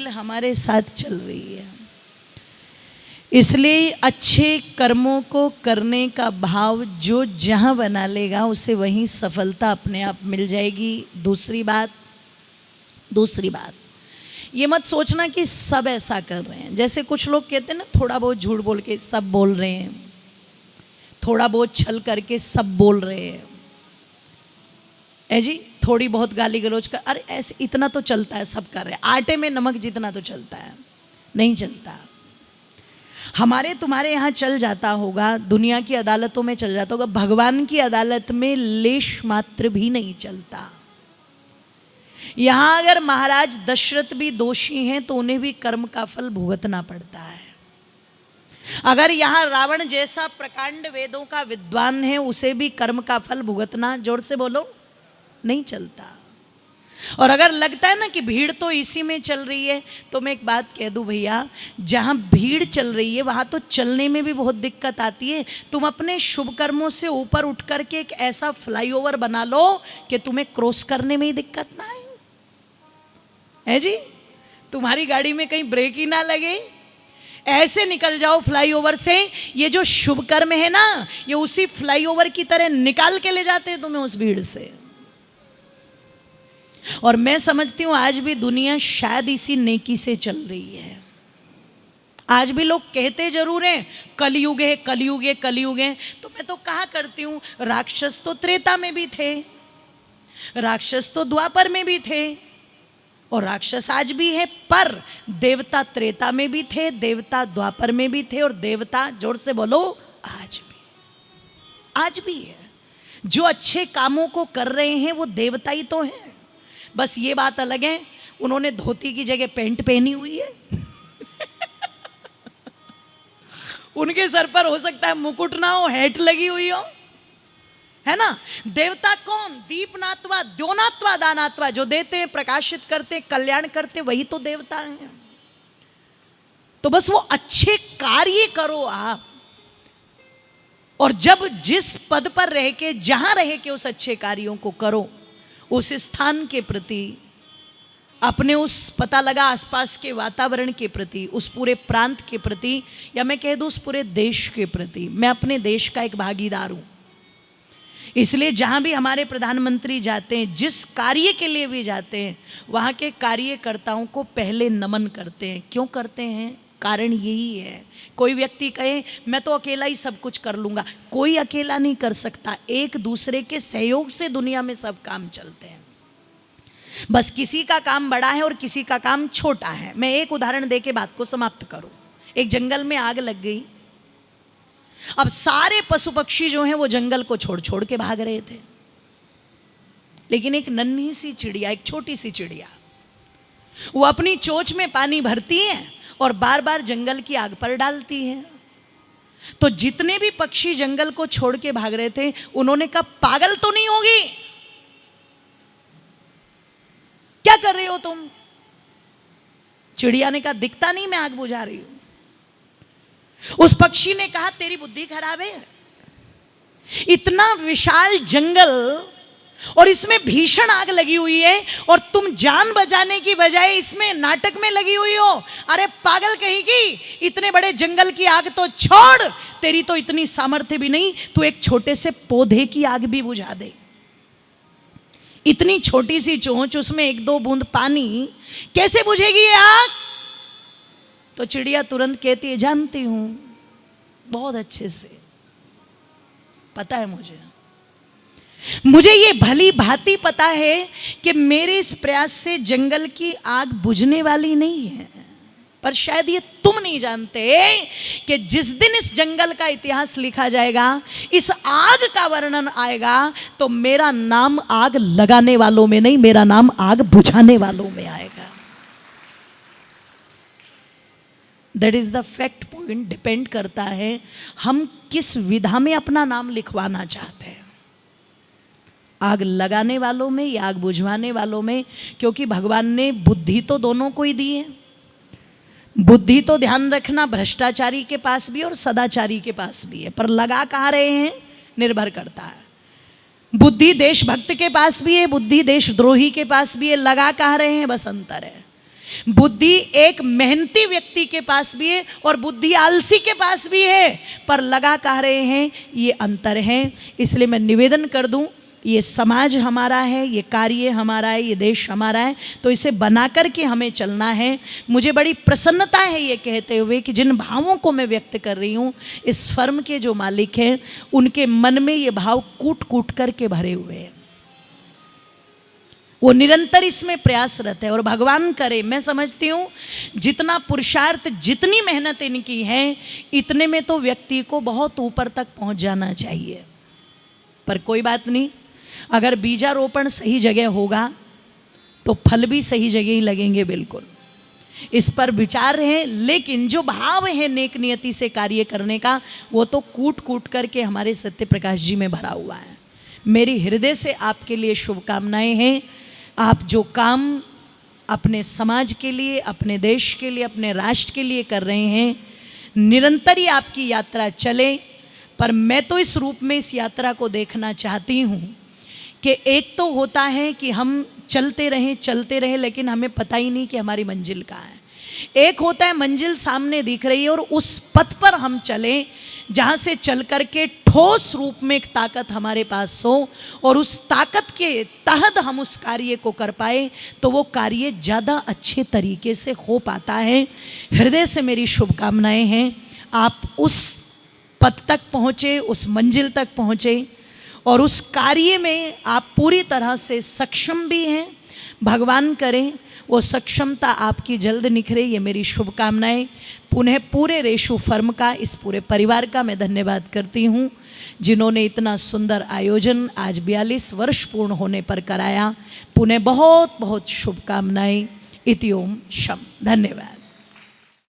हमारे साथ चल रही है। इसलिए अच्छे कर्मों को करने का भाव जो जहाँ बना लेगा उसे वहीं सफलता अपने आप मिल जाएगी। दूसरी बात ये मत सोचना कि सब ऐसा कर रहे हैं। जैसे कुछ लोग कहते हैं ना, थोड़ा बहुत झूठ बोल के सब बोल रहे हैं, थोड़ा बहुत छल करके सब बोल रहे हैं, जी थोड़ी बहुत गाली गलौज कर, अरे ऐसे इतना तो चलता है, सब कर रहे हैं। आटे में नमक जितना तो चलता है, नहीं चलता। हमारे तुम्हारे यहाँ चल जाता होगा, दुनिया की अदालतों में चल जाता होगा, भगवान की अदालत में लेश मात्र भी नहीं चलता। यहाँ अगर महाराज दशरथ भी दोषी हैं तो उन्हें भी कर्म का फल भुगतना पड़ता है। अगर यहाँ रावण जैसा प्रकांड वेदों का विद्वान है, उसे भी कर्म का फल भुगतना, जोर से बोलो, नहीं चलता। और अगर लगता है ना कि भीड़ तो इसी में चल रही है, तो मैं एक बात कह दूं भैया, जहाँ भीड़ चल रही है वहाँ तो चलने में भी बहुत दिक्कत आती है। तुम अपने शुभ कर्मों से ऊपर उठ करके एक ऐसा फ्लाईओवर बना लो कि तुम्हें क्रॉस करने में ही दिक्कत ना आए, है जी। तुम्हारी गाड़ी में कहीं ब्रेक ही ना लगे, ऐसे निकल जाओ फ्लाईओवर से। ये जो शुभ कर्म है ना, ये उसी फ्लाईओवर की तरह निकाल के ले जाते हैं तुम्हें उस भीड़ से। और मैं समझती हूं आज भी दुनिया शायद इसी नेकी से चल रही है। आज भी लोग कहते जरूर हैं कलयुग है, कलयुग है, कलयुग है। तो मैं तो कहा करती हूं, राक्षस तो त्रेता में भी थे, राक्षस तो द्वापर में भी थे, और राक्षस आज भी है। पर देवता त्रेता में भी थे, देवता द्वापर में भी थे, और देवता, जोर से बोलो, आज भी है। जो अच्छे कामों को कर रहे हैं वो देवता ही तो हैं। बस ये बात अलग है, उन्होंने धोती की जगह पैंट पहनी हुई है। उनके सर पर हो सकता है मुकुट ना हो, हैट लगी हुई हो, है ना। देवता कौन? दीपनात्वा, द्योनात्वा, दानात्वा, जो देते हैं, प्रकाशित करते हैं, कल्याण करते, वही तो देवता हैं। तो बस वो अच्छे कार्य करो आप, और जब जिस पद पर रह के, जहां रह के उस अच्छे कार्यों को करो, उस स्थान के प्रति, अपने उस पता लगा आसपास के वातावरण के प्रति, उस पूरे प्रांत के प्रति, या मैं कह दूं उस पूरे देश के प्रति, मैं अपने देश का एक भागीदार हूं। इसलिए जहां भी हमारे प्रधानमंत्री जाते हैं, जिस कार्य के लिए भी जाते हैं, वहां के कार्यकर्ताओं को पहले नमन करते हैं। क्यों करते हैं? कारण यही है। कोई व्यक्ति कहे मैं तो अकेला ही सब कुछ कर लूंगा, कोई अकेला नहीं कर सकता। एक दूसरे के सहयोग से दुनिया में सब काम चलते हैं। बस किसी का काम बड़ा है और किसी का काम छोटा है। मैं एक उदाहरण दे के बात को समाप्त करूं। एक जंगल में आग लग गई। अब सारे पशु पक्षी जो हैं वो जंगल को छोड़ छोड़ के भाग रहे थे, लेकिन एक नन्ही सी चिड़िया, एक छोटी सी चिड़िया, वो अपनी चोंच में पानी भरती है और बार बार जंगल की आग पर डालती है। तो जितने भी पक्षी जंगल को छोड़ के भाग रहे थे, उन्होंने कहा पागल तो नहीं होगी, क्या कर रही हो तुम? चिड़िया ने कहा दिखता नहीं मैं आग बुझा रही हूं। उस पक्षी ने कहा तेरी बुद्धि खराब है, इतना विशाल जंगल और इसमें भीषण आग लगी हुई है, और तुम जान बचाने की बजाय इसमें नाटक में लगी हुई हो। अरे पागल कहीं की, इतने बड़े जंगल की आग तो छोड़, तेरी तो इतनी सामर्थ्य भी नहीं, तू एक छोटे से पौधे की आग भी बुझा दे। इतनी छोटी सी चोंच, उसमें एक दो बूंद पानी, कैसे बुझेगी ये आग? तो चिड़िया तुरंत कहती है जानती हूं, बहुत अच्छे से पता है मुझे ये भली भांति पता है कि मेरे इस प्रयास से जंगल की आग बुझने वाली नहीं है। पर शायद ये तुम नहीं जानते कि जिस दिन इस जंगल का इतिहास लिखा जाएगा, इस आग का वर्णन आएगा, तो मेरा नाम आग लगाने वालों में नहीं, मेरा नाम आग बुझाने वालों में आएगा। That is the fact point. Depend करता है हम किस विधा में अपना नाम लिखवाना चाहते हैं, आग लगाने वालों में या आग बुझवाने वालों में। क्योंकि भगवान ने बुद्धि तो दोनों को ही दी है। बुद्धि तो ध्यान रखना भ्रष्टाचारी के पास भी और सदाचारी के पास भी है, पर लगा कहाँ रहे हैं निर्भर करता है। बुद्धि देशभक्त के पास भी है, बुद्धि देशद्रोही के पास भी है, लगा कहाँ रहे हैं बस अंतर है। बुद्धि एक मेहनती व्यक्ति के पास भी है और बुद्धि आलसी के पास भी है, पर लगा कह रहे हैं ये अंतर है। इसलिए मैं निवेदन कर दूं, ये समाज हमारा है, ये कार्य हमारा है, ये देश हमारा है, तो इसे बना कर के हमें चलना है। मुझे बड़ी प्रसन्नता है ये कहते हुए कि जिन भावों को मैं व्यक्त कर रही हूँ, इस फर्म के जो मालिक हैं उनके मन में ये भाव कूट कूट करके भरे हुए हैं। वो निरंतर इसमें प्रयासरत है और भगवान करे, मैं समझती हूँ जितना पुरुषार्थ, जितनी मेहनत इनकी है, इतने में तो व्यक्ति को बहुत ऊपर तक पहुँच जाना चाहिए। पर कोई बात नहीं, अगर बीजारोपण सही जगह होगा तो फल भी सही जगह ही लगेंगे, बिल्कुल इस पर विचार है। लेकिन जो भाव है नेक नियति से कार्य करने का, वो तो कूट कूट करके हमारे सत्य प्रकाश जी में भरा हुआ है। मेरी हृदय से आपके लिए शुभकामनाएं हैं। आप जो काम अपने समाज के लिए, अपने देश के लिए, अपने राष्ट्र के लिए कर रहे हैं, निरंतर ही आपकी यात्रा चले। पर मैं तो इस रूप में इस यात्रा को देखना चाहती हूँ कि एक तो होता है कि हम चलते रहें, लेकिन हमें पता ही नहीं कि हमारी मंजिल कहाँ है। एक होता है मंजिल सामने दिख रही है और उस पथ पर हम चलें जहाँ से चल कर के ठोस रूप में एक ताकत हमारे पास हो और उस ताकत के तहत हम उस कार्य को कर पाए, तो वो कार्य ज़्यादा अच्छे तरीके से हो पाता है। हृदय से मेरी शुभकामनाएं हैं, आप उस पथ तक पहुँचे, उस मंजिल तक पहुँचे और उस कार्य में आप पूरी तरह से सक्षम भी हैं। भगवान करें वो सक्षमता आपकी जल्द निखरे, ये मेरी शुभकामनाएं। पुनः पूरे रेशु फर्म का, इस पूरे परिवार का मैं धन्यवाद करती हूँ जिन्होंने इतना सुंदर आयोजन आज 42 वर्ष पूर्ण होने पर कराया। पुनः बहुत बहुत शुभकामनाएं। इति ओम शम। धन्यवाद।